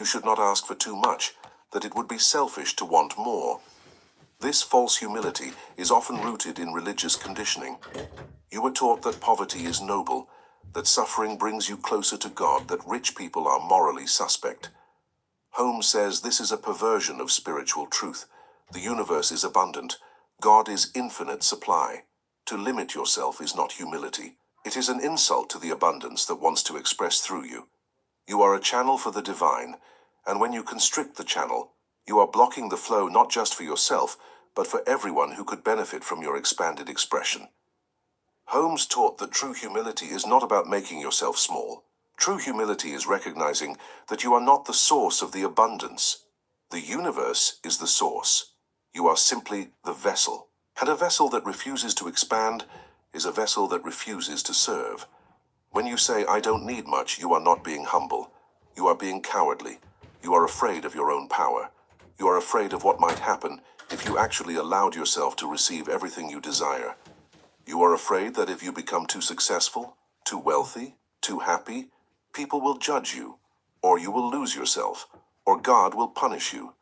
you should not ask for too much, that it would be selfish to want more. This false humility is often rooted in religious conditioning. You were taught that poverty is noble, that suffering brings you closer to God, that rich people are morally suspect. Holmes says this is a perversion of spiritual truth. The universe is abundant. God is infinite supply. To limit yourself is not humility. It is an insult to the abundance that wants to express through you. You are a channel for the divine, and when you constrict the channel, you are blocking the flow not just for yourself, but for everyone who could benefit from your expanded expression. Holmes taught that true humility is not about making yourself small. True humility is recognizing that you are not the source of the abundance. The universe is the source. You are simply the vessel. And a vessel that refuses to expand is a vessel that refuses to serve. When you say, "I don't need much," you are not being humble. You are being cowardly. You are afraid of your own power. You are afraid of what might happen if you actually allowed yourself to receive everything you desire. You are afraid that if you become too successful, too wealthy, too happy, people will judge you, or you will lose yourself, or God will punish you.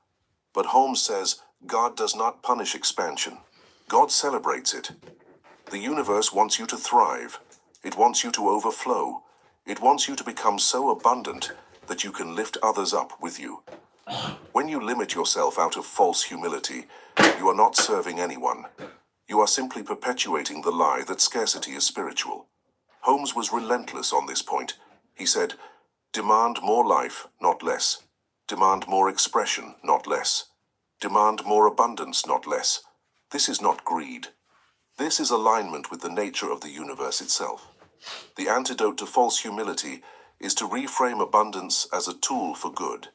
But Holmes says God does not punish expansion. God celebrates it. The universe wants you to thrive. It wants you to overflow. It wants you to become so abundant that you can lift others up with you. When you limit yourself out of false humility, you are not serving anyone. You are simply perpetuating the lie that scarcity is spiritual. Holmes was relentless on this point. He said, "Demand more life, not less. Demand more expression, not less. Demand more abundance, not less. This is not greed. This is alignment with the nature of the universe itself." The antidote to false humility is to reframe abundance as a tool for good.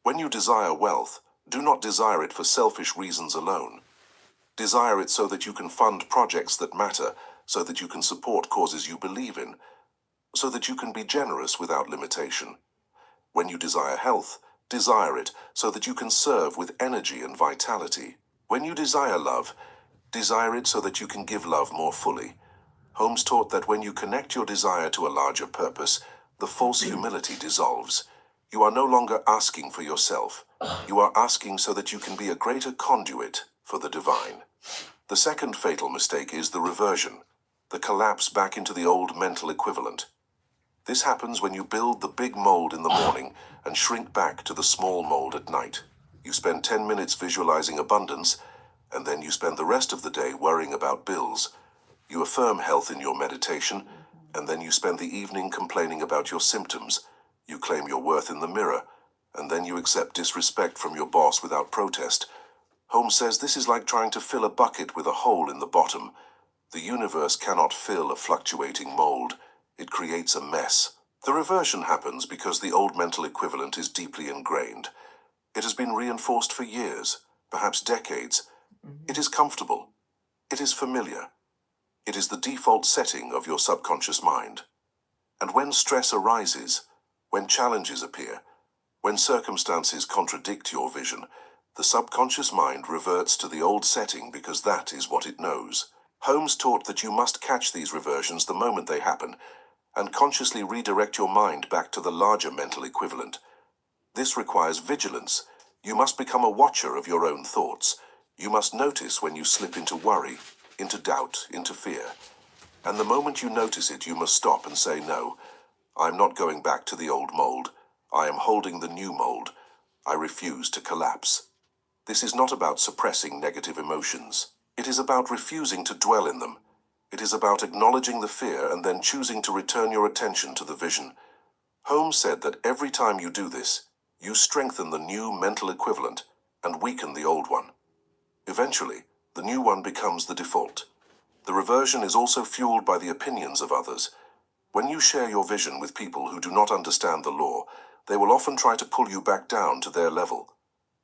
When you desire wealth, do not desire it for selfish reasons alone. Desire it so that you can fund projects that matter, so that you can support causes you believe in, so that you can be generous without limitation. When you desire health, desire it so that you can serve with energy and vitality. When you desire love, desire it so that you can give love more fully. Holmes taught that when you connect your desire to a larger purpose, the false humility dissolves. You are no longer asking for yourself. You are asking so that you can be a greater conduit for the divine. The second fatal mistake is the reversion, the collapse back into the old mental equivalent. This happens when you build the big mold in the morning and shrink back to the small mold at night. You spend 10 minutes visualizing abundance, and then you spend the rest of the day worrying about bills. You affirm health in your meditation, and then you spend the evening complaining about your symptoms. You claim your worth in the mirror, and then you accept disrespect from your boss without protest. Holmes says this is like trying to fill a bucket with a hole in the bottom. The universe cannot fill a fluctuating mold. It creates a mess. The reversion happens because the old mental equivalent is deeply ingrained. It has been reinforced for years, perhaps decades. It is comfortable. It is familiar. It is the default setting of your subconscious mind. And when stress arises, when challenges appear, when circumstances contradict your vision, the subconscious mind reverts to the old setting because that is what it knows. Holmes taught that you must catch these reversions the moment they happen and consciously redirect your mind back to the larger mental equivalent. This requires vigilance. You must become a watcher of your own thoughts. You must notice when you slip into worry, into doubt, into fear. And the moment you notice it, you must stop and say, "No, I'm not going back to the old mold. I am holding the new mold. I refuse to collapse." This is not about suppressing negative emotions. It is about refusing to dwell in them. It is about acknowledging the fear and then choosing to return your attention to the vision. Holmes said that every time you do this, you strengthen the new mental equivalent and weaken the old one. Eventually, the new one becomes the default. The reversion is also fueled by the opinions of others. When you share your vision with people who do not understand the law, they will often try to pull you back down to their level.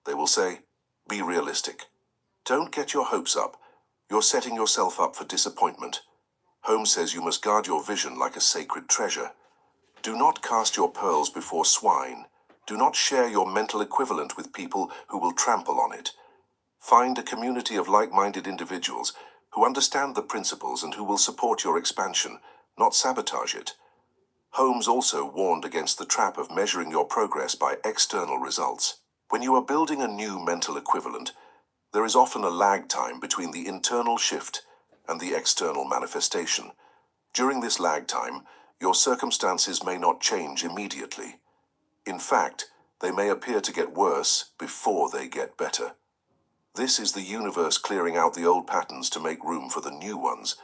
They will say, "Be realistic. Don't get your hopes up. You're setting yourself up for disappointment." Holmes says you must guard your vision like a sacred treasure. Do not cast your pearls before swine. Do not share your mental equivalent with people who will trample on it. Find a community of like-minded individuals who understand the principles and who will support your expansion, not sabotage it. Holmes also warned against the trap of measuring your progress by external results. When you are building a new mental equivalent, there is often a lag time between the internal shift and the external manifestation. During this lag time, your circumstances may not change immediately. In fact, they may appear to get worse before they get better. This is the universe clearing out the old patterns to make room for the new ones.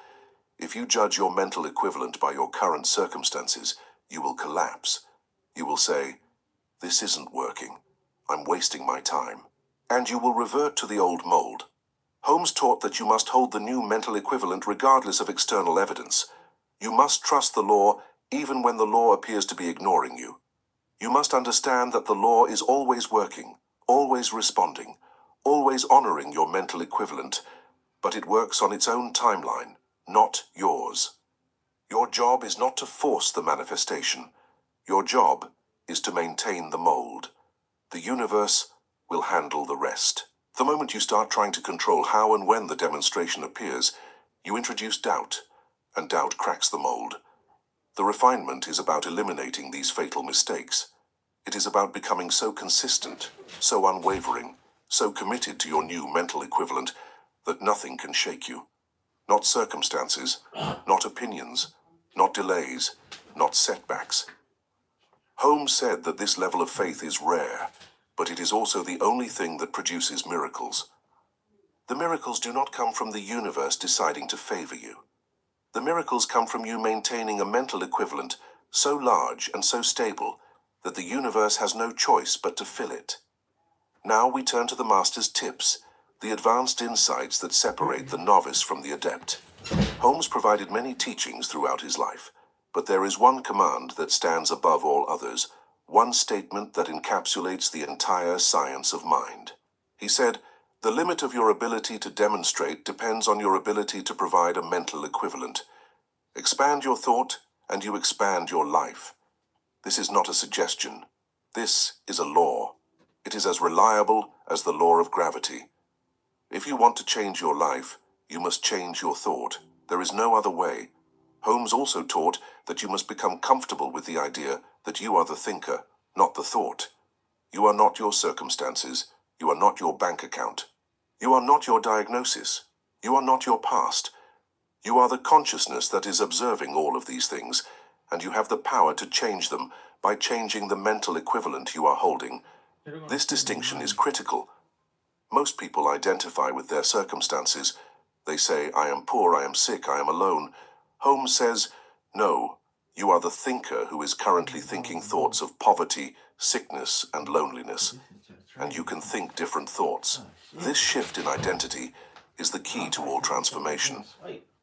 If you judge your mental equivalent by your current circumstances, you will collapse. You will say, "This isn't working. I'm wasting my time." And you will revert to the old mold. Holmes taught that you must hold the new mental equivalent regardless of external evidence. You must trust the law even when the law appears to be ignoring you. You must understand that the law is always working, always responding, always honoring your mental equivalent, but it works on its own timeline, not yours. Your job is not to force the manifestation. Your job is to maintain the mold. The universe will handle the rest. The moment you start trying to control how and when the demonstration appears, you introduce doubt, and doubt cracks the mold. The refinement is about eliminating these fatal mistakes. It is about becoming so consistent, so unwavering, so committed to your new mental equivalent that nothing can shake you. Not circumstances, not opinions, not delays, not setbacks. Holmes said that this level of faith is rare, but it is also the only thing that produces miracles. The miracles do not come from the universe deciding to favor you. The miracles come from you maintaining a mental equivalent so large and so stable that the universe has no choice but to fill it. Now we turn to the master's tips, the advanced insights that separate the novice from the adept. Holmes provided many teachings throughout his life, but there is one command that stands above all others, one statement that encapsulates the entire science of mind. He said, "The limit of your ability to demonstrate depends on your ability to provide a mental equivalent. Expand your thought, and you expand your life." This is not a suggestion. This is a law. It is as reliable as the law of gravity. If you want to change your life, you must change your thought. There is no other way. Holmes also taught that you must become comfortable with the idea that you are the thinker, not the thought. You are not your circumstances. You are not your bank account. You are not your diagnosis. You are not your past. You are the consciousness that is observing all of these things, and you have the power to change them by changing the mental equivalent you are holding. This distinction is critical. Most people identify with their circumstances. They say, "I am poor, I am sick, I am alone." Holmes says, "No, you are the thinker who is currently thinking thoughts of poverty, sickness, and loneliness, and you can think different thoughts." This shift in identity is the key to all transformation.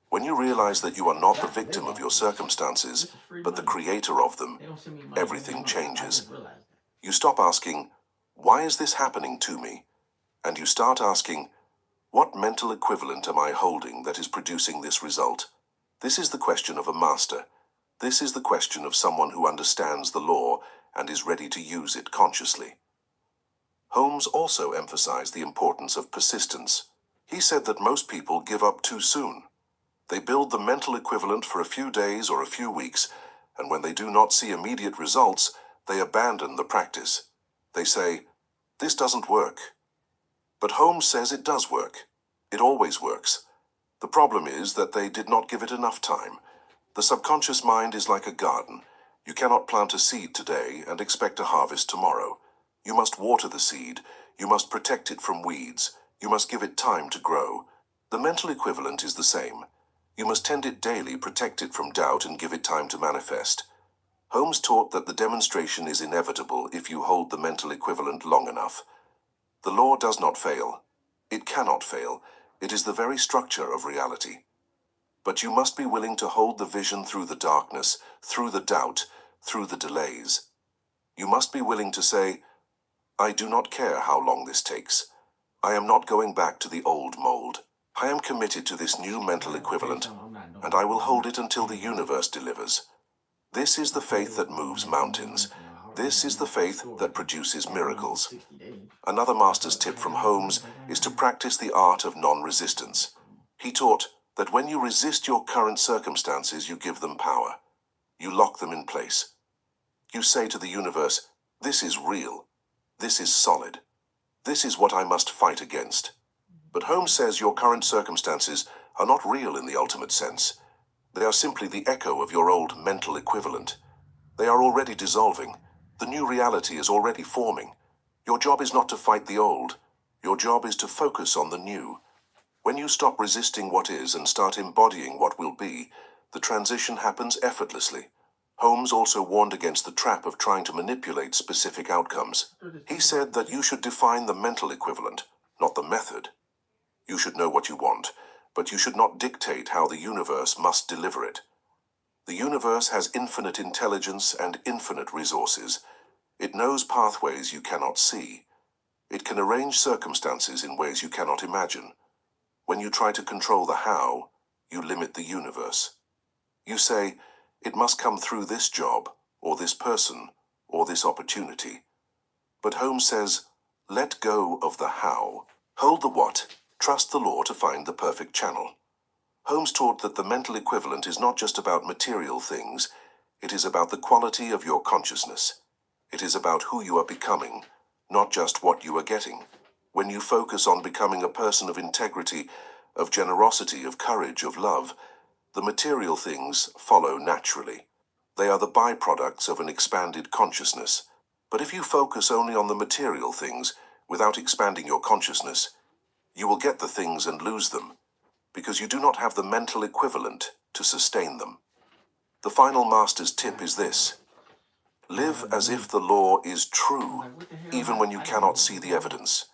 When you realize that you are not the victim of your circumstances, but the creator of them, everything changes. You stop asking, "Why is this happening to me?" And you start asking, "What mental equivalent am I holding that is producing this result?" This is the question of a master. This is the question of someone who understands the law and is ready to use it consciously. Holmes also emphasized the importance of persistence. He said that most people give up too soon. They build the mental equivalent for a few days or a few weeks, and when they do not see immediate results, they abandon the practice. They say, "This doesn't work." But Holmes says it does work. It always works. The problem is that they did not give it enough time. The subconscious mind is like a garden. You cannot plant a seed today and expect a harvest tomorrow. You must water the seed. You must protect it from weeds. You must give it time to grow. The mental equivalent is the same. You must tend it daily, protect it from doubt, and give it time to manifest. Holmes taught that the demonstration is inevitable if you hold the mental equivalent long enough. The law does not fail. It cannot fail. It is the very structure of reality. But you must be willing to hold the vision through the darkness, through the doubt, through the delays. You must be willing to say, "I do not care how long this takes. I am not going back to the old mold. I am committed to this new mental equivalent, and I will hold it until the universe delivers." This is the faith that moves mountains. This is the faith that produces miracles. Another master's tip from Holmes is to practice the art of non-resistance. He taught that when you resist your current circumstances, you give them power. You lock them in place. You say to the universe, "This is real. This is solid. This is what I must fight against." But Holmes says your current circumstances are not real in the ultimate sense. They are simply the echo of your old mental equivalent. They are already dissolving. The new reality is already forming. Your job is not to fight the old. Your job is to focus on the new. When you stop resisting what is and start embodying what will be, the transition happens effortlessly. Holmes also warned against the trap of trying to manipulate specific outcomes. He said that you should define the mental equivalent, not the method. You should know what you want, but you should not dictate how the universe must deliver it. The universe has infinite intelligence and infinite resources. It knows pathways you cannot see. It can arrange circumstances in ways you cannot imagine. When you try to control the how, you limit the universe. You say, "It must come through this job, or this person, or this opportunity." But Holmes says, let go of the how. Hold the what. Trust the law to find the perfect channel. Holmes taught that the mental equivalent is not just about material things. It is about the quality of your consciousness. It is about who you are becoming, not just what you are getting. When you focus on becoming a person of integrity, of generosity, of courage, of love, the material things follow naturally. They are the byproducts of an expanded consciousness. But if you focus only on the material things, without expanding your consciousness, you will get the things and lose them, because you do not have the mental equivalent to sustain them. The final master's tip is this: live as if the law is true, even when you cannot see the evidence.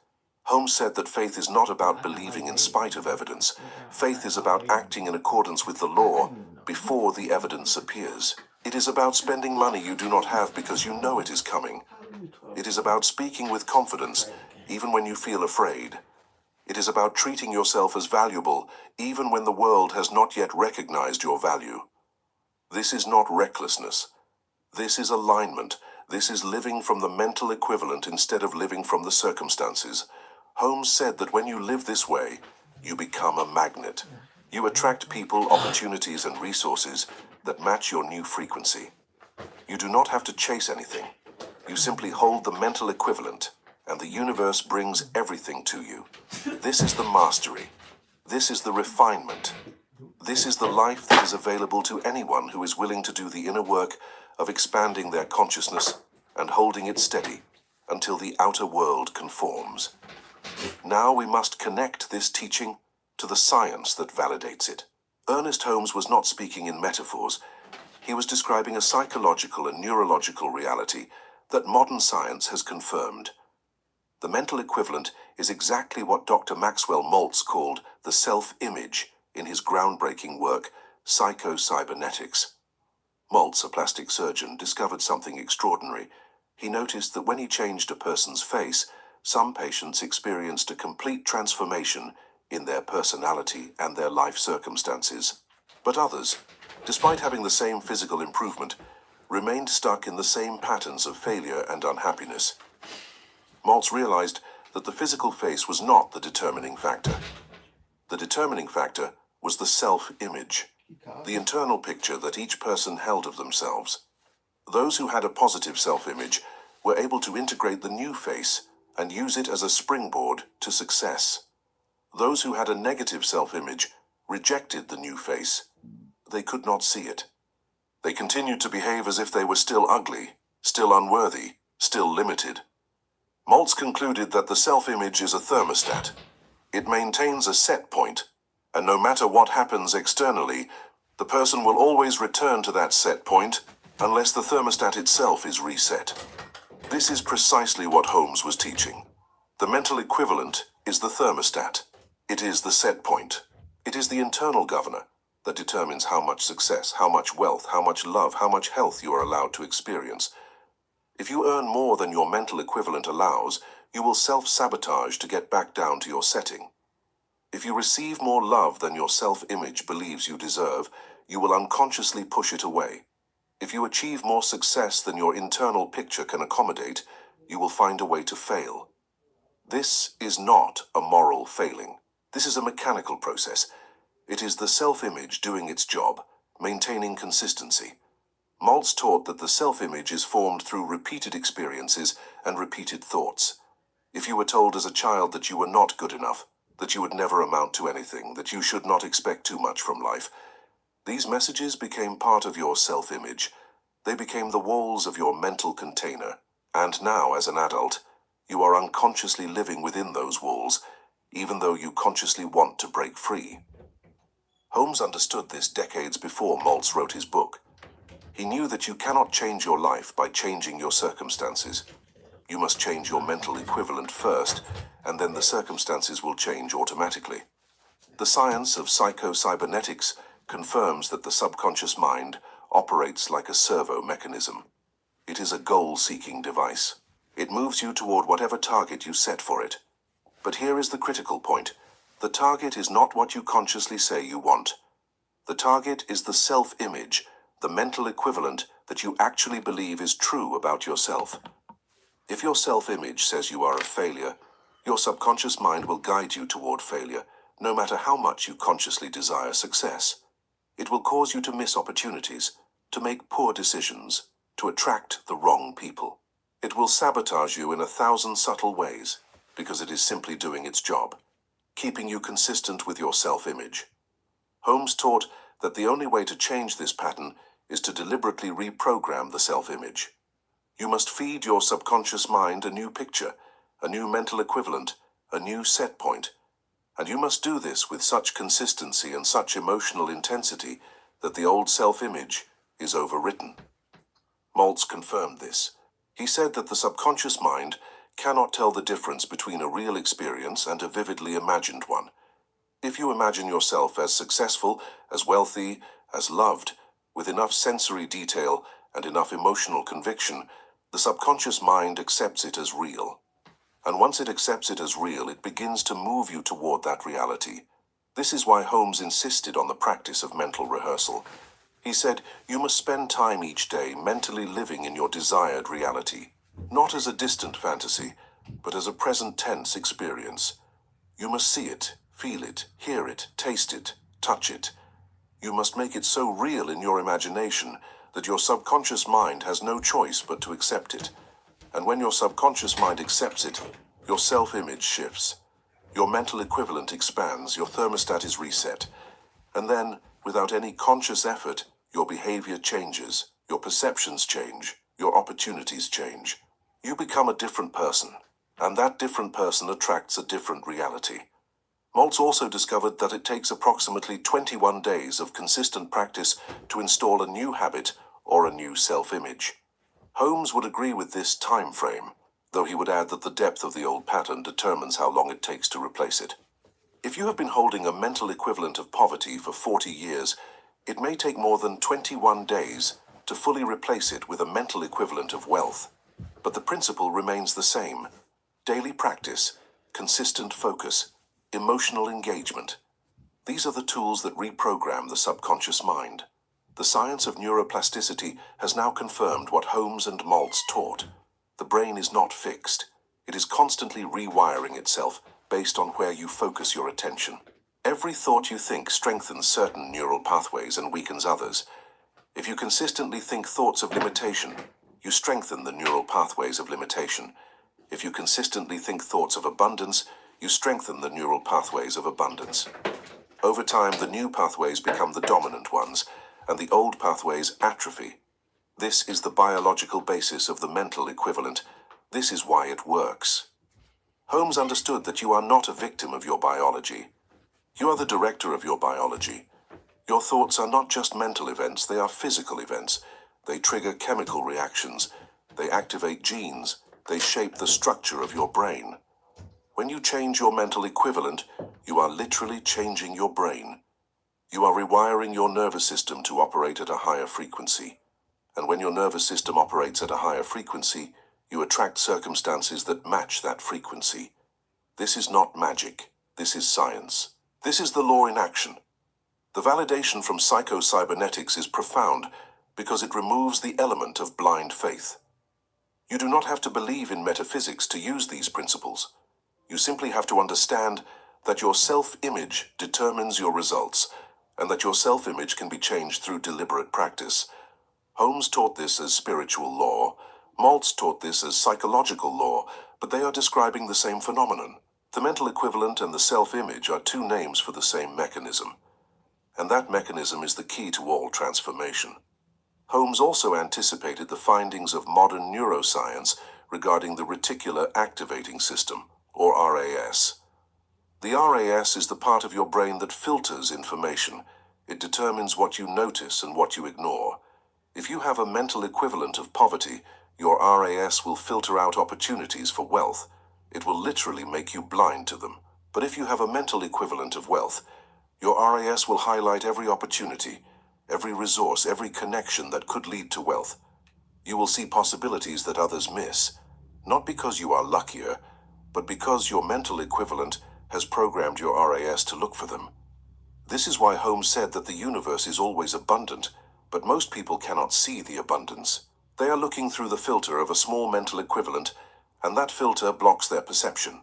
Holmes said that faith is not about believing in spite of evidence. Faith is about acting in accordance with the law before the evidence appears. It is about spending money you do not have because you know it is coming. It is about speaking with confidence, even when you feel afraid. It is about treating yourself as valuable, even when the world has not yet recognized your value. This is not recklessness. This is alignment. This is living from the mental equivalent instead of living from the circumstances. Holmes said that when you live this way, you become a magnet. You attract people, opportunities, and resources that match your new frequency. You do not have to chase anything. You simply hold the mental equivalent, and the universe brings everything to you. This is the mastery. This is the refinement. This is the life that is available to anyone who is willing to do the inner work of expanding their consciousness and holding it steady until the outer world conforms. Now we must connect this teaching to the science that validates it. Ernest Holmes was not speaking in metaphors. He was describing a psychological and neurological reality that modern science has confirmed. The mental equivalent is exactly what Dr. Maxwell Maltz called the self-image in his groundbreaking work, Psycho-Cybernetics. Maltz, a plastic surgeon, discovered something extraordinary. He noticed that when he changed a person's face, some patients experienced a complete transformation in their personality and their life circumstances. But others, despite having the same physical improvement, remained stuck in the same patterns of failure and unhappiness. Maltz realized that the physical face was not the determining factor. The determining factor was the self-image, the internal picture that each person held of themselves. Those who had a positive self-image were able to integrate the new face and use it as a springboard to success. Those who had a negative self-image rejected the new face. They could not see it. They continued to behave as if they were still ugly, still unworthy, still limited. Maltz concluded that the self-image is a thermostat. It maintains a set point, and no matter what happens externally, the person will always return to that set point unless the thermostat itself is reset. This is precisely what Holmes was teaching. The mental equivalent is the thermostat. It is the set point. It is the internal governor that determines how much success, how much wealth, how much love, how much health you are allowed to experience. If you earn more than your mental equivalent allows, you will self-sabotage to get back down to your setting. If you receive more love than your self-image believes you deserve, you will unconsciously push it away. If you achieve more success than your internal picture can accommodate, you will find a way to fail. This is not a moral failing. This is a mechanical process. It is the self-image doing its job, maintaining consistency. Maltz taught that the self-image is formed through repeated experiences and repeated thoughts. If you were told as a child that you were not good enough, that you would never amount to anything, that you should not expect too much from life, these messages became part of your self-image. They became the walls of your mental container. And now, as an adult, you are unconsciously living within those walls, even though you consciously want to break free. Holmes understood this decades before Maltz wrote his book. He knew that you cannot change your life by changing your circumstances. You must change your mental equivalent first, and then the circumstances will change automatically. The science of psycho-cybernetics confirms that the subconscious mind operates like a servo mechanism. It is a goal-seeking device. It moves you toward whatever target you set for it. But here is the critical point. The target is not what you consciously say you want. The target is the self-image, the mental equivalent that you actually believe is true about yourself. If your self-image says you are a failure, your subconscious mind will guide you toward failure, no matter how much you consciously desire success. It will cause you to miss opportunities, to make poor decisions, to attract the wrong people. It will sabotage you in 1,000 subtle ways, because it is simply doing its job, keeping you consistent with your self-image. Holmes taught that the only way to change this pattern is to deliberately reprogram the self-image. You must feed your subconscious mind a new picture, a new mental equivalent, a new set point, and you must do this with such consistency and such emotional intensity that the old self-image is overwritten. Maltz confirmed this. He said that the subconscious mind cannot tell the difference between a real experience and a vividly imagined one. If you imagine yourself as successful, as wealthy, as loved, with enough sensory detail and enough emotional conviction, the subconscious mind accepts it as real. And once it accepts it as real, it begins to move you toward that reality. This is why Holmes insisted on the practice of mental rehearsal. He said, you must spend time each day mentally living in your desired reality, not as a distant fantasy, but as a present tense experience. You must see it, feel it, hear it, taste it, touch it. You must make it so real in your imagination that your subconscious mind has no choice but to accept it. And when your subconscious mind accepts it, your self-image shifts. Your mental equivalent expands, your thermostat is reset. And then, without any conscious effort, your behavior changes, your perceptions change, your opportunities change. You become a different person, and that different person attracts a different reality. Maltz also discovered that it takes approximately 21 days of consistent practice to install a new habit or a new self-image. Holmes would agree with this time frame, though he would add that the depth of the old pattern determines how long it takes to replace it. If you have been holding a mental equivalent of poverty for 40 years, it may take more than 21 days to fully replace it with a mental equivalent of wealth. But the principle remains the same. Daily practice, consistent focus, emotional engagement. These are the tools that reprogram the subconscious mind. The science of neuroplasticity has now confirmed what Holmes and Maltz taught. The brain is not fixed. It is constantly rewiring itself based on where you focus your attention. Every thought you think strengthens certain neural pathways and weakens others. If you consistently think thoughts of limitation, you strengthen the neural pathways of limitation. If you consistently think thoughts of abundance, you strengthen the neural pathways of abundance. Over time, the new pathways become the dominant ones, and the old pathways atrophy. This is the biological basis of the mental equivalent. This is why it works. Holmes understood that you are not a victim of your biology. You are the director of your biology. Your thoughts are not just mental events, they are physical events. They trigger chemical reactions. They activate genes. They shape the structure of your brain. When you change your mental equivalent, you are literally changing your brain. You are rewiring your nervous system to operate at a higher frequency. And when your nervous system operates at a higher frequency, you attract circumstances that match that frequency. This is not magic. This is science. This is the law in action. The validation from psycho-cybernetics is profound because it removes the element of blind faith. You do not have to believe in metaphysics to use these principles. You simply have to understand that your self-image determines your results, and that your self-image can be changed through deliberate practice. Holmes taught this as spiritual law. Maltz taught this as psychological law, but they are describing the same phenomenon. The mental equivalent and the self-image are two names for the same mechanism. And that mechanism is the key to all transformation. Holmes also anticipated the findings of modern neuroscience regarding the reticular activating system, or RAS. The RAS is the part of your brain that filters information. It determines what you notice and what you ignore. If you have a mental equivalent of poverty, your RAS will filter out opportunities for wealth. It will literally make you blind to them. But if you have a mental equivalent of wealth, your RAS will highlight every opportunity, every resource, every connection that could lead to wealth. You will see possibilities that others miss, not because you are luckier, but because your mental equivalent has programmed your RAS to look for them. This is why Holmes said that the universe is always abundant, but most people cannot see the abundance. They are looking through the filter of a small mental equivalent, and that filter blocks their perception.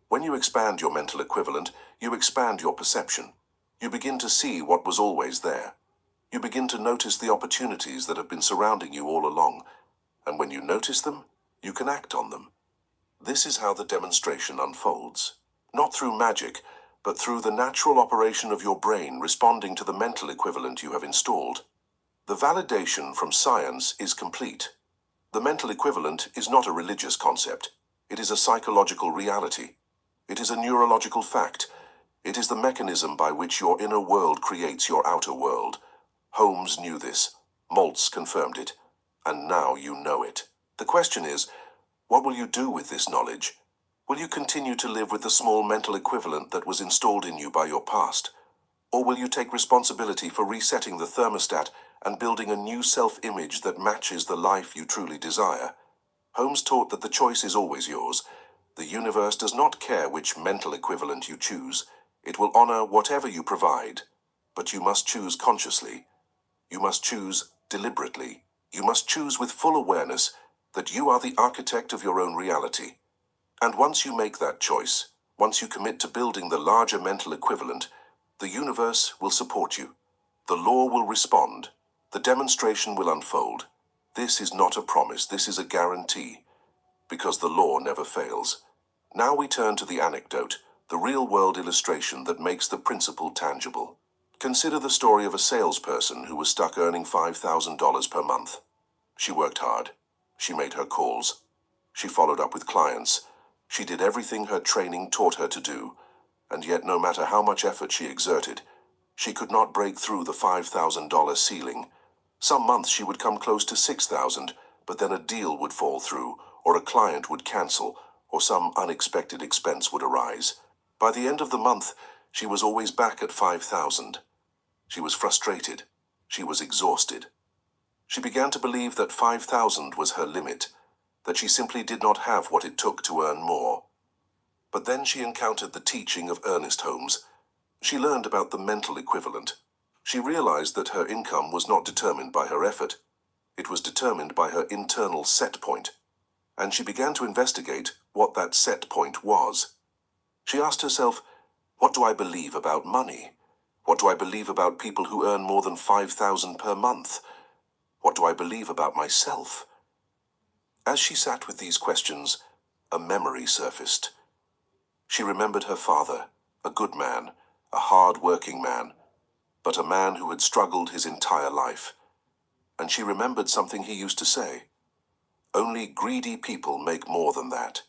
When you expand your mental equivalent, you expand your perception. You begin to see what was always there. You begin to notice the opportunities that have been surrounding you all along, and when you notice them, you can act on them. This is how the demonstration unfolds. Not through magic, but through the natural operation of your brain responding to the mental equivalent you have installed. The validation from science is complete. The mental equivalent is not a religious concept. It is a psychological reality. It is a neurological fact. It is the mechanism by which your inner world creates your outer world. Holmes knew this. Maltz confirmed it. And now you know it. The question is, what will you do with this knowledge? Will you continue to live with the small mental equivalent that was installed in you by your past? Or will you take responsibility for resetting the thermostat and building a new self-image that matches the life you truly desire? Holmes taught that the choice is always yours. The universe does not care which mental equivalent you choose. It will honor whatever you provide. But you must choose consciously. You must choose deliberately. You must choose with full awareness that you are the architect of your own reality. And once you make that choice, once you commit to building the larger mental equivalent, the universe will support you. The law will respond. The demonstration will unfold. This is not a promise, this is a guarantee, because the law never fails. Now we turn to the anecdote, the real-world illustration that makes the principle tangible. Consider the story of a salesperson who was stuck earning $5,000 per month. She worked hard. She made her calls. She followed up with clients. She did everything her training taught her to do, and yet no matter how much effort she exerted, she could not break through the $5,000 ceiling. Some months she would come close to $6,000, but then a deal would fall through, or a client would cancel, or some unexpected expense would arise. By the end of the month, she was always back at $5,000. She was frustrated. She was exhausted. She began to believe that $5,000 was her limit, that she simply did not have what it took to earn more. But then she encountered the teaching of Ernest Holmes. She learned about the mental equivalent. She realized that her income was not determined by her effort. It was determined by her internal set point. And she began to investigate what that set point was. She asked herself, what do I believe about money? What do I believe about people who earn more than $5,000 per month? What do I believe about myself? As she sat with these questions, a memory surfaced. She remembered her father, a good man, a hard-working man, but a man who had struggled his entire life. And she remembered something he used to say. Only greedy people make more than that.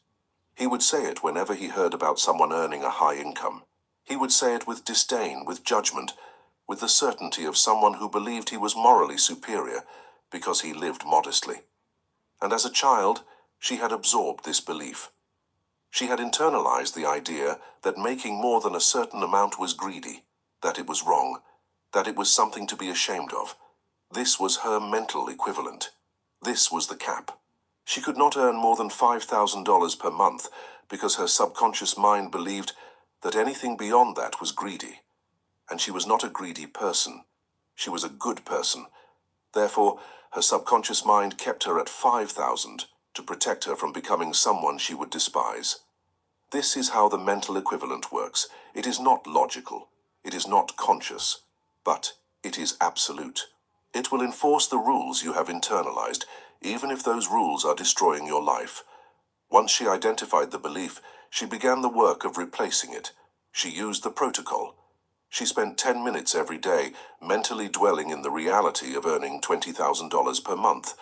He would say it whenever he heard about someone earning a high income. He would say it with disdain, with judgment, with the certainty of someone who believed he was morally superior because he lived modestly. And as a child, she had absorbed this belief. She had internalized the idea that making more than a certain amount was greedy, that it was wrong, that it was something to be ashamed of. This was her mental equivalent. This was the cap. She could not earn more than $5,000 per month because her subconscious mind believed that anything beyond that was greedy. And she was not a greedy person. She was a good person. Therefore, her subconscious mind kept her at $5,000 to protect her from becoming someone she would despise. This is how the mental equivalent works. It is not logical. It is not conscious. But it is absolute. It will enforce the rules you have internalized, even if those rules are destroying your life. Once she identified the belief, she began the work of replacing it. She used the protocol. She spent 10 minutes every day mentally dwelling in the reality of earning $20,000 per month.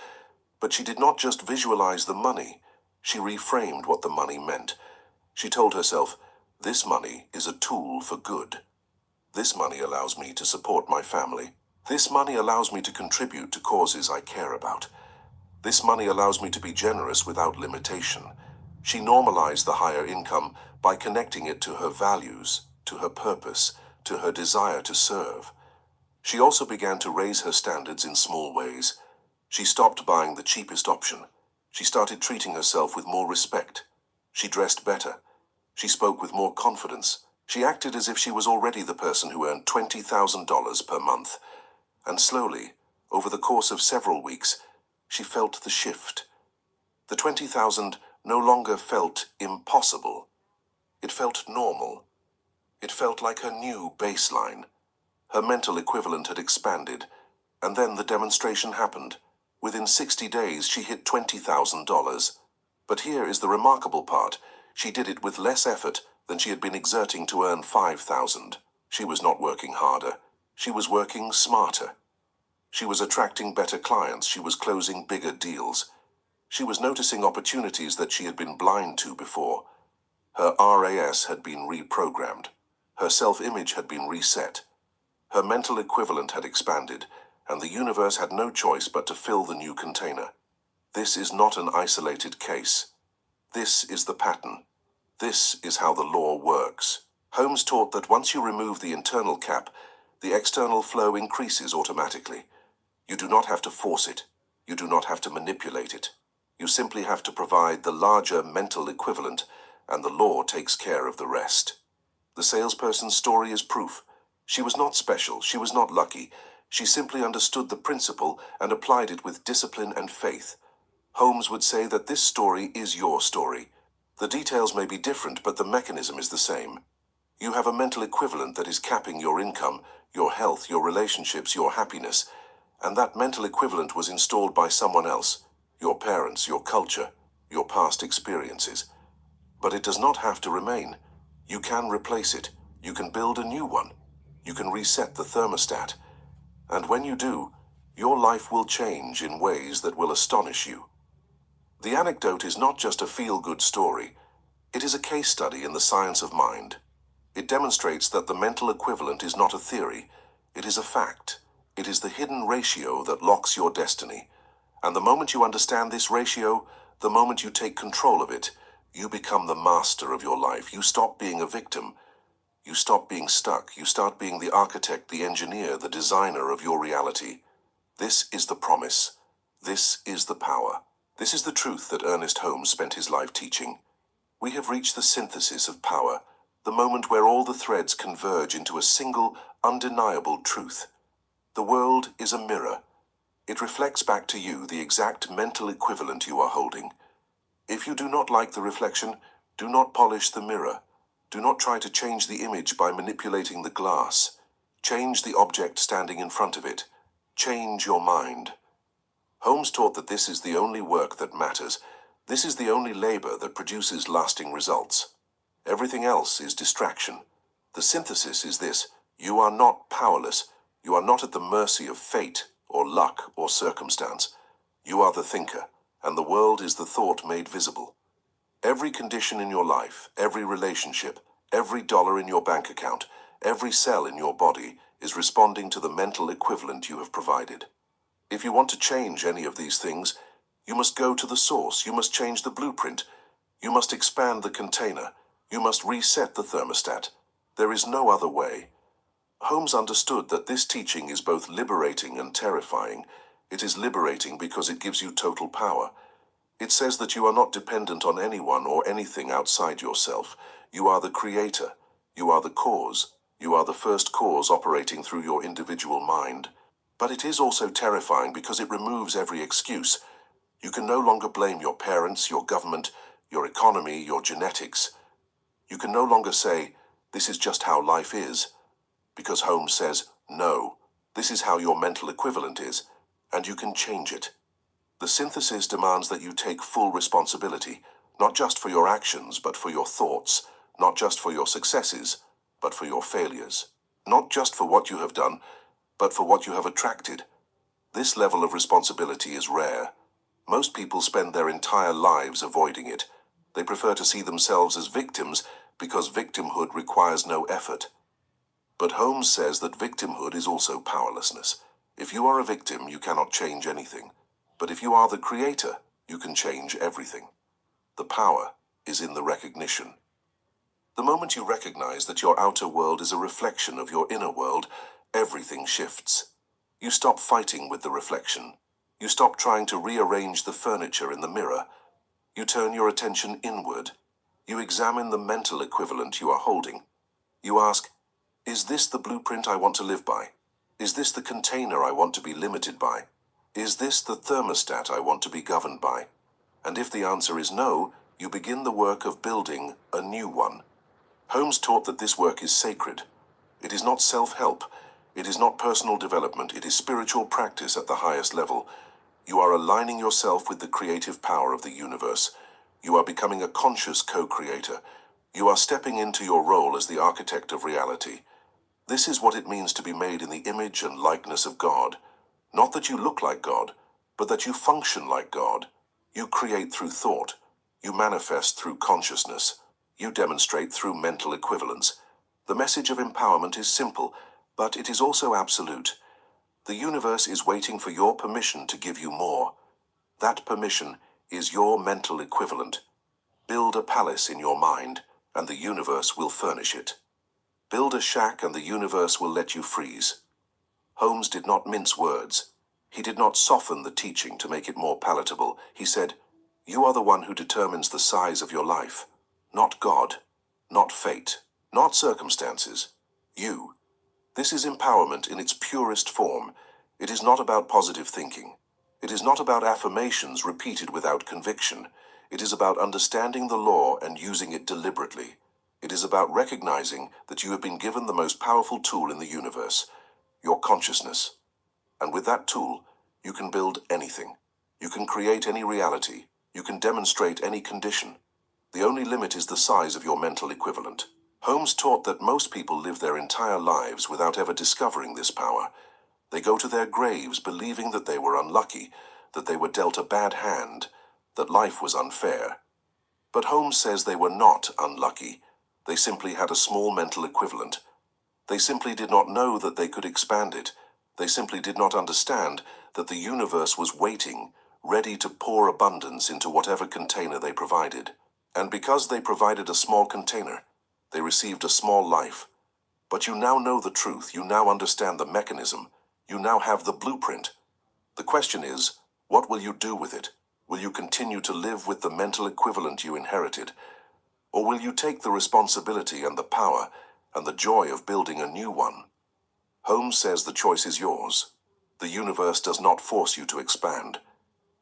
But she did not just visualize the money. She reframed what the money meant. She told herself, "This money is a tool for good. This money allows me to support my family. This money allows me to contribute to causes I care about. This money allows me to be generous without limitation." She normalized the higher income by connecting it to her values, to her purpose, to her desire to serve. She also began to raise her standards in small ways. She stopped buying the cheapest option. She started treating herself with more respect. She dressed better. She spoke with more confidence. She acted as if she was already the person who earned $20,000 per month. And slowly, over the course of several weeks, she felt the shift. The 20,000 no longer felt impossible. It felt normal. It felt like her new baseline. Her mental equivalent had expanded, and then the demonstration happened. Within 60 days, she hit $20,000. But here is the remarkable part. She did it with less effort than she had been exerting to earn $5,000. She was not working harder. She was working smarter. She was attracting better clients. She was closing bigger deals. She was noticing opportunities that she had been blind to before. Her RAS had been reprogrammed. Her self-image had been reset. Her mental equivalent had expanded, and the universe had no choice but to fill the new container. This is not an isolated case. This is the pattern. This is how the law works. Holmes taught that once you remove the internal cap, the external flow increases automatically. You do not have to force it. You do not have to manipulate it. You simply have to provide the larger mental equivalent, and the law takes care of the rest. The salesperson's story is proof. She was not special. She was not lucky. She simply understood the principle and applied it with discipline and faith. Holmes would say that this story is your story. The details may be different, but the mechanism is the same. You have a mental equivalent that is capping your income, your health, your relationships, your happiness, and that mental equivalent was installed by someone else, your parents, your culture, your past experiences. But it does not have to remain. You can replace it. You can build a new one. You can reset the thermostat. And when you do, your life will change in ways that will astonish you. The anecdote is not just a feel-good story. It is a case study in the science of mind. It demonstrates that the mental equivalent is not a theory. It is a fact. It is the hidden ratio that locks your destiny. And the moment you understand this ratio, the moment you take control of it, you become the master of your life. You stop being a victim. You stop being stuck. You start being the architect, the engineer, the designer of your reality. This is the promise. This is the power. This is the truth that Ernest Holmes spent his life teaching. We have reached the synthesis of power, the moment where all the threads converge into a single, undeniable truth. The world is a mirror. It reflects back to you the exact mental equivalent you are holding. If you do not like the reflection, do not polish the mirror. Do not try to change the image by manipulating the glass. Change the object standing in front of it. Change your mind. Holmes taught that this is the only work that matters. This is the only labor that produces lasting results. Everything else is distraction. The synthesis is this: you are not powerless. You are not at the mercy of fate or luck or circumstance. You are the thinker, and the world is the thought made visible. Every condition in your life, every relationship, every dollar in your bank account, every cell in your body is responding to the mental equivalent you have provided. If you want to change any of these things, you must go to the source. You must change the blueprint. You must expand the container. You must reset the thermostat. There is no other way. Holmes understood that this teaching is both liberating and terrifying. It is liberating because it gives you total power. It says that you are not dependent on anyone or anything outside yourself. You are the creator. You are the cause. You are the first cause operating through your individual mind. But it is also terrifying because it removes every excuse. You can no longer blame your parents, your government, your economy, your genetics. You can no longer say, "This is just how life is," because Holmes says, "No, This is how your mental equivalent is, and you can change it. The synthesis demands that you take full responsibility, not just for your actions, but for your thoughts, not just for your successes, but for your failures, not just for what you have done, but for what you have attracted. This level of responsibility is rare. Most people spend their entire lives avoiding it. They prefer to see themselves as victims because victimhood requires no effort. But Holmes says that victimhood is also powerlessness. If you are a victim, you cannot change anything. But if you are the creator, you can change everything. The power is in the recognition. The moment you recognize that your outer world is a reflection of your inner world, everything shifts. You stop fighting with the reflection. You stop trying to rearrange the furniture in the mirror. You turn your attention inward. You examine the mental equivalent you are holding. You ask, is this the blueprint I want to live by? Is this the container I want to be limited by? Is this the thermostat I want to be governed by? And if the answer is no, you begin the work of building a new one. Holmes taught that this work is sacred. It is not self-help. It is not personal development. It is spiritual practice at the highest level. You are aligning yourself with the creative power of the universe. You are becoming a conscious co-creator. You are stepping into your role as the architect of reality. This is what it means to be made in the image and likeness of God. Not that you look like God, but that you function like God. You create through thought. You manifest through consciousness. You demonstrate through mental equivalence. The message of empowerment is simple, but it is also absolute. The universe is waiting for your permission to give you more. That permission is your mental equivalent. Build a palace in your mind, and the universe will furnish it. Build a shack and the universe will let you freeze. Holmes did not mince words. He did not soften the teaching to make it more palatable. He said, you are the one who determines the size of your life. Not God, not fate, not circumstances. You. This is empowerment in its purest form. It is not about positive thinking. It is not about affirmations repeated without conviction. It is about understanding the law and using it deliberately. It is about recognizing that you have been given the most powerful tool in the universe, your consciousness. And with that tool, you can build anything. You can create any reality. You can demonstrate any condition. The only limit is the size of your mental equivalent. Holmes taught that most people live their entire lives without ever discovering this power. They go to their graves believing that they were unlucky, that they were dealt a bad hand, that life was unfair. But Holmes says they were not unlucky. They simply had a small mental equivalent. They simply did not know that they could expand it. They simply did not understand that the universe was waiting, ready to pour abundance into whatever container they provided. And because they provided a small container, they received a small life. But you now know the truth. You now understand the mechanism. You now have the blueprint. The question is, what will you do with it? Will you continue to live with the mental equivalent you inherited? Or will you take the responsibility and the power and the joy of building a new one? Holmes says the choice is yours. The universe does not force you to expand.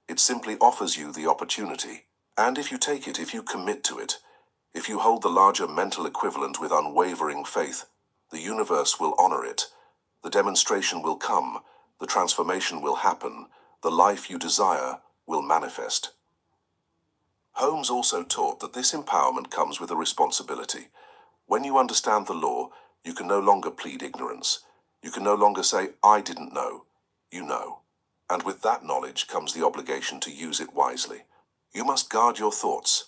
It simply offers you the opportunity. And if you take it, if you commit to it, if you hold the larger mental equivalent with unwavering faith, the universe will honor it. The demonstration will come. The transformation will happen. The life you desire will manifest. Holmes also taught that this empowerment comes with a responsibility. When you understand the law, you can no longer plead ignorance. You can no longer say, I didn't know. You know. And with that knowledge comes the obligation to use it wisely. You must guard your thoughts.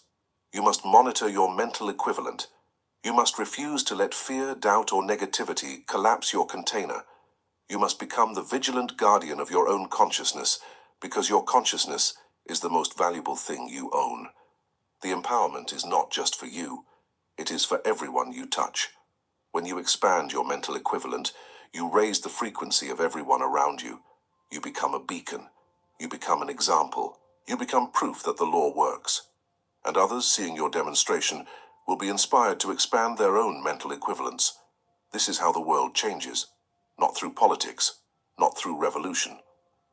You must monitor your mental equivalent. You must refuse to let fear, doubt, or negativity collapse your container. You must become the vigilant guardian of your own consciousness, because your consciousness is the most valuable thing you own. The empowerment is not just for you. It is for everyone you touch. When you expand your mental equivalent, you raise the frequency of everyone around you. You become a beacon. You become an example. You become proof that the law works. And others, seeing your demonstration, will be inspired to expand their own mental equivalents. This is how the world changes. Not through politics, not through revolution,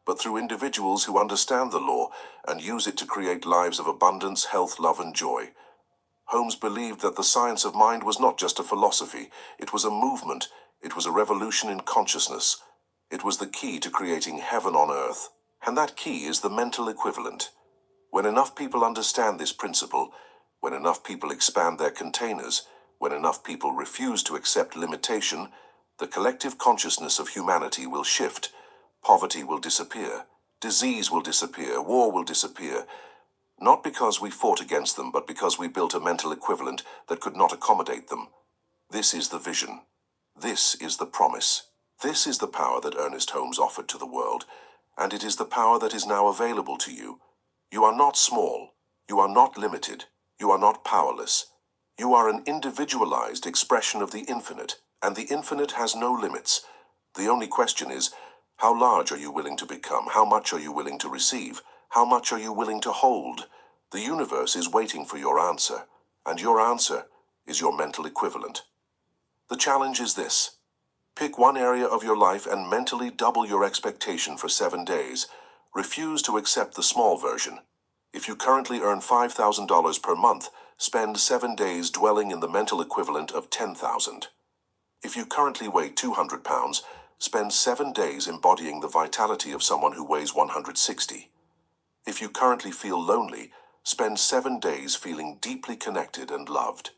but through individuals who understand the law and use it to create lives of abundance, health, love, and joy. Holmes believed that the science of mind was not just a philosophy. It was a movement. It was a revolution in consciousness. It was the key to creating heaven on earth. And that key is the mental equivalent. When enough people understand this principle, when enough people expand their containers, when enough people refuse to accept limitation, the collective consciousness of humanity will shift. Poverty will disappear. Disease will disappear. War will disappear. Not because we fought against them, but because we built a mental equivalent that could not accommodate them. This is the vision. This is the promise. This is the power that Ernest Holmes offered to the world, and it is the power that is now available to you. You are not small. You are not limited. You are not powerless. You are an individualized expression of the infinite, and the infinite has no limits. The only question is, how large are you willing to become? How much are you willing to receive? How much are you willing to hold? The universe is waiting for your answer, and your answer is your mental equivalent. The challenge is this. Pick one area of your life and mentally double your expectation for 7 days. Refuse to accept the small version. If you currently earn $5,000 per month, spend 7 days dwelling in the mental equivalent of $10,000. If you currently weigh 200 pounds, spend 7 days embodying the vitality of someone who weighs 160. If you currently feel lonely, spend 7 days feeling deeply connected and loved.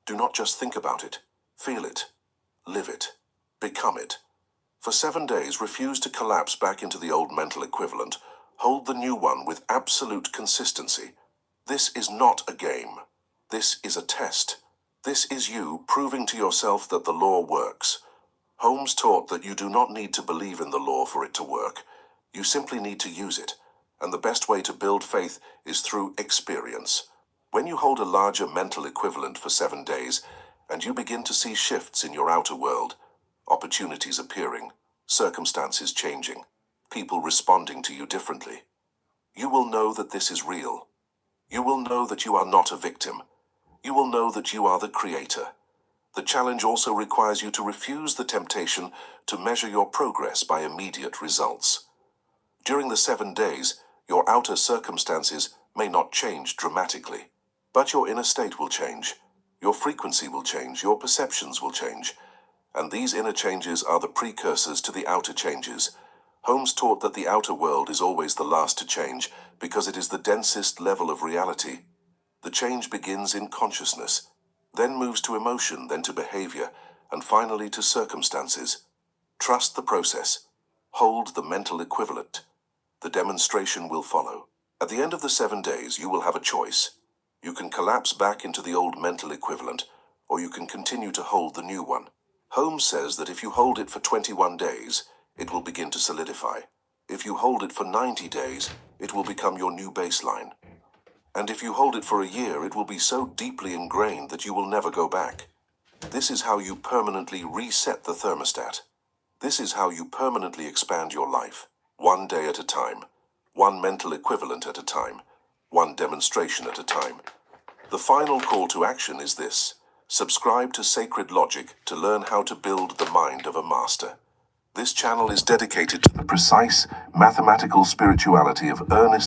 Do not just think about it. Feel it. Live it. Become it. For 7 days, refuse to collapse back into the old mental equivalent. Hold the new one with absolute consistency. This is not a game. This is a test. This is you proving to yourself that the law works. Holmes taught that you do not need to believe in the law for it to work. You simply need to use it. And the best way to build faith is through experience. When you hold a larger mental equivalent for 7 days, and you begin to see shifts in your outer world, opportunities appearing, circumstances changing, people responding to you differently, you will know that this is real. You will know that you are not a victim. You will know that you are the creator. The challenge also requires you to refuse the temptation to measure your progress by immediate results. During the 7 days, your outer circumstances may not change dramatically, but your inner state will change. Your frequency will change. Your perceptions will change. And these inner changes are the precursors to the outer changes. Holmes taught that the outer world is always the last to change because it is the densest level of reality. The change begins in consciousness, then moves to emotion, then to behavior, and finally to circumstances. Trust the process. Hold the mental equivalent. The demonstration will follow. At the end of the 7 days, you will have a choice. You can collapse back into the old mental equivalent, or you can continue to hold the new one. Holmes says that if you hold it for 21 days, it will begin to solidify. If you hold it for 90 days, it will become your new baseline. And if you hold it for a year, it will be so deeply ingrained that you will never go back. This is how you permanently reset the thermostat. This is how you permanently expand your life. 1 day at a time. One mental equivalent at a time. One demonstration at a time. The final call to action is this. Subscribe to Sacred Logic to learn how to build the mind of a master. This channel is dedicated to the precise, mathematical spirituality of Ernest